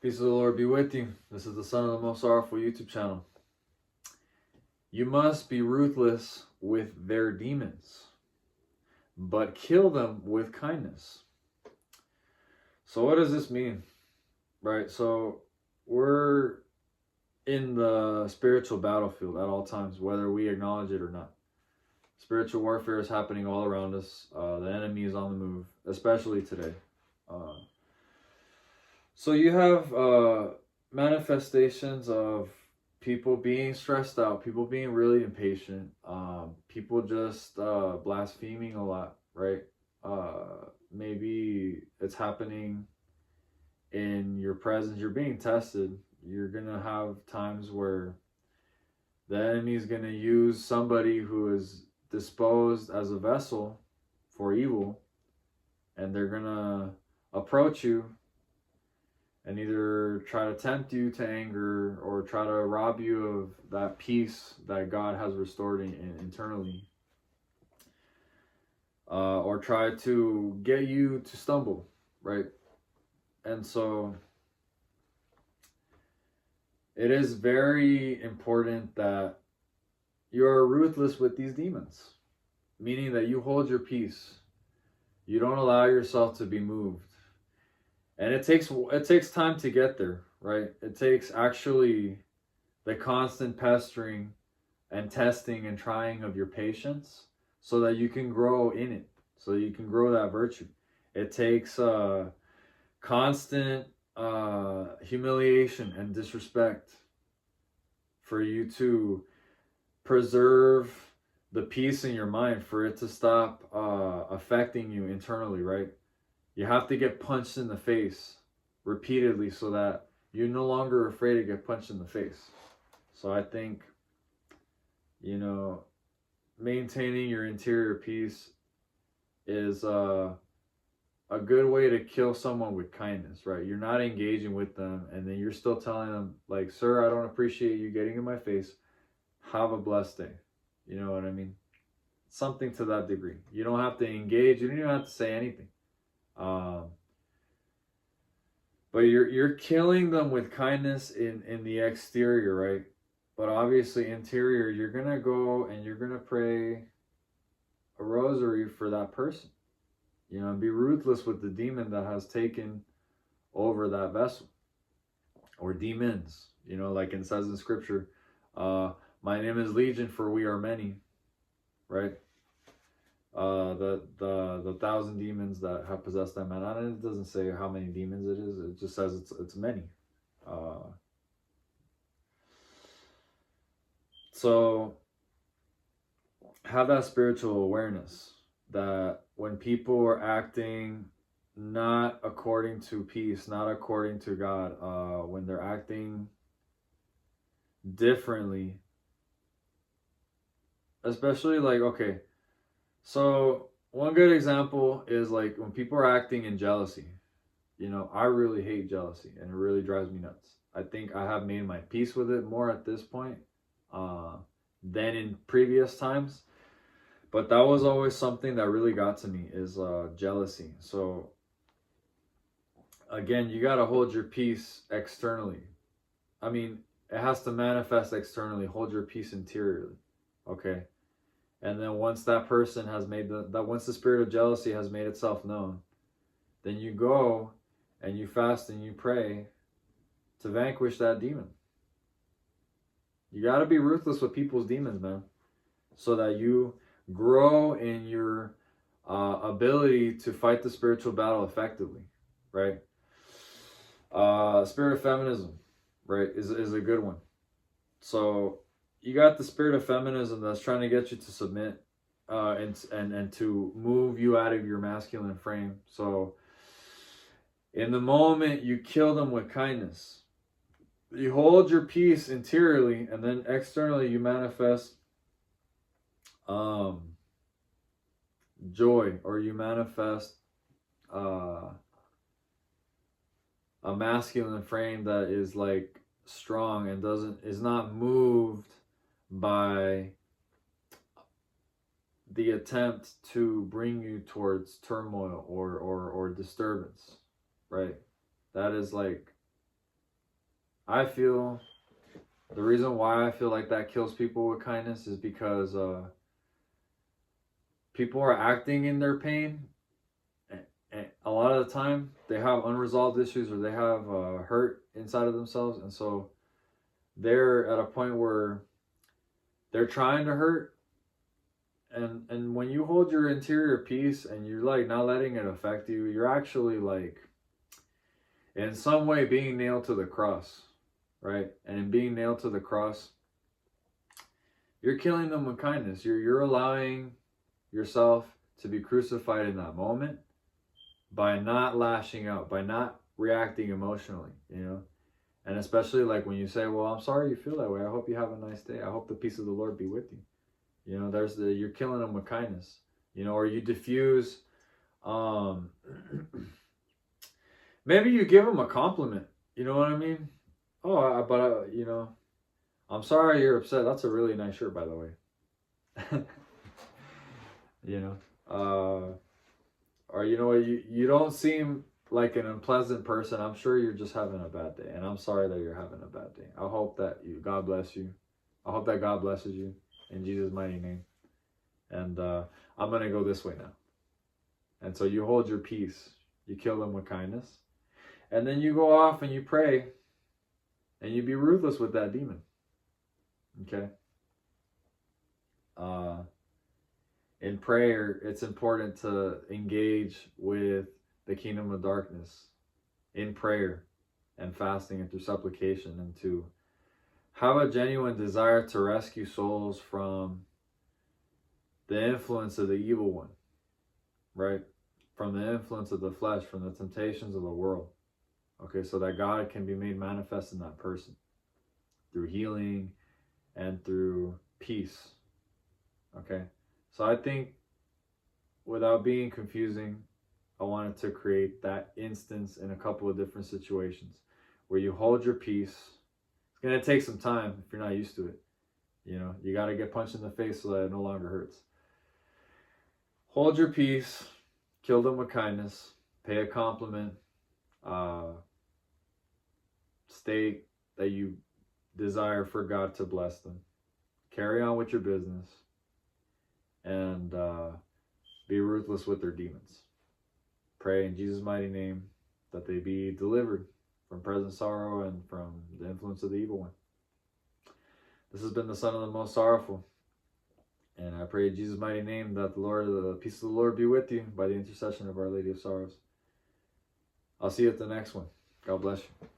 Peace of the Lord be with you. This is the Son of the Most Sorrowful YouTube channel. You must be ruthless with their demons, but kill them with kindness. So what does this mean? Right? So we're in the spiritual battlefield at all times, whether we acknowledge it or not. Spiritual warfare is happening all around us. The enemy is on the move, especially today. So you have manifestations of people being stressed out, people being really impatient, people just blaspheming a lot, right? Maybe it's happening in your presence. You're being tested. You're going to have times where the enemy is going to use somebody who is disposed as a vessel for evil, and they're going to approach you and either try to tempt you to anger or try to rob you of that peace that God has restored internally, or try to get you to stumble, right? And so it is very important that you're ruthless with these demons, meaning that you hold your peace. You don't allow yourself to be moved. And it takes time to get there, right? It takes actually the constant pestering and testing and trying of your patience so that you can grow in it, so you can grow that virtue. It takes constant humiliation and disrespect for you to preserve the peace in your mind, for it to stop affecting you internally, right? You have to get punched in the face repeatedly so that you're no longer afraid to get punched in the face. So I think, maintaining your interior peace is a good way to kill someone with kindness, right? You're not engaging with them, and then you're still telling them, like, sir, I don't appreciate you getting in my face. Have a blessed day. You know what I mean? Something to that degree. You don't have to engage. You don't even have to say anything. But you're killing them with kindness in the exterior, right? But obviously interior, you're gonna go and you're gonna pray a rosary for that person. And be ruthless with the demon that has taken over that vessel, or demons. Like it says in scripture, my name is Legion, for we are many, right? The 1,000 demons that have possessed that man. And it doesn't say how many demons it is. It just says it's many. So have that spiritual awareness that when people are acting not according to peace, not according to God, when they're acting differently, especially like, okay, so one good example is like when people are acting in jealousy. I really hate jealousy, and it really drives me nuts. I think I have made my peace with it more at this point than in previous times. But that was always something that really got to me, is jealousy. So again, you got to hold your peace externally. I mean, it has to manifest externally. Hold your peace interiorly. Okay? And then once that person has made once the spirit of jealousy has made itself known, then you go and you fast and you pray to vanquish that demon. You got to be ruthless with people's demons, man, so that you grow in your ability to fight the spiritual battle effectively, right? Spirit of feminism, right, is a good one. So you got the spirit of feminism that's trying to get you to submit and to move you out of your masculine frame. So in the moment, you kill them with kindness. You hold your peace interiorly, and then externally you manifest joy, or you manifest a masculine frame that is like strong and is not moved by the attempt to bring you towards turmoil or disturbance, right? That is like I feel the reason why I feel like that kills people with kindness is because people are acting in their pain. And a lot of the time, they have unresolved issues or they have hurt inside of themselves, and so they're at a point where they're trying to hurt. And when you hold your interior peace and you're like not letting it affect you, you're actually like in some way being nailed to the cross, right? And in being nailed to the cross, you're killing them with kindness. You're allowing yourself to be crucified in that moment by not lashing out, by not reacting emotionally, you know? And especially like when you say, well, I'm sorry you feel that way. I hope you have a nice day. I hope the peace of the Lord be with you. You know, you're killing them with kindness, you know, or you diffuse, maybe you give them a compliment, you know what I mean? Oh, you know, I'm sorry you're upset. That's a really nice shirt, by the way. You know, or you know what, you don't seem like an unpleasant person. I'm sure you're just having a bad day, and I'm sorry that you're having a bad day. I hope that God bless you. I hope that God blesses you in Jesus' mighty name. And I'm gonna go this way now. And so you hold your peace. You kill them with kindness, and then you go off and you pray, and you be ruthless with that demon. Okay. In prayer, it's important to engage with the kingdom of darkness in prayer and fasting and through supplication, and to have a genuine desire to rescue souls from the influence of the evil one, right? From the influence of the flesh, from the temptations of the world. Okay, so that God can be made manifest in that person through healing and through peace. Okay, so I think without being confusing, I wanted to create that instance in a couple of different situations where you hold your peace. It's going to take some time if you're not used to it. You know, you got to get punched in the face so that it no longer hurts. Hold your peace, kill them with kindness, pay a compliment, state that you desire for God to bless them, carry on with your business, and be ruthless with their demons. Pray in Jesus' mighty name that they be delivered from present sorrow and from the influence of the evil one. This has been the Son of the Most Sorrowful. And I pray in Jesus' mighty name that the peace of the Lord be with you by the intercession of Our Lady of Sorrows. I'll see you at the next one. God bless you.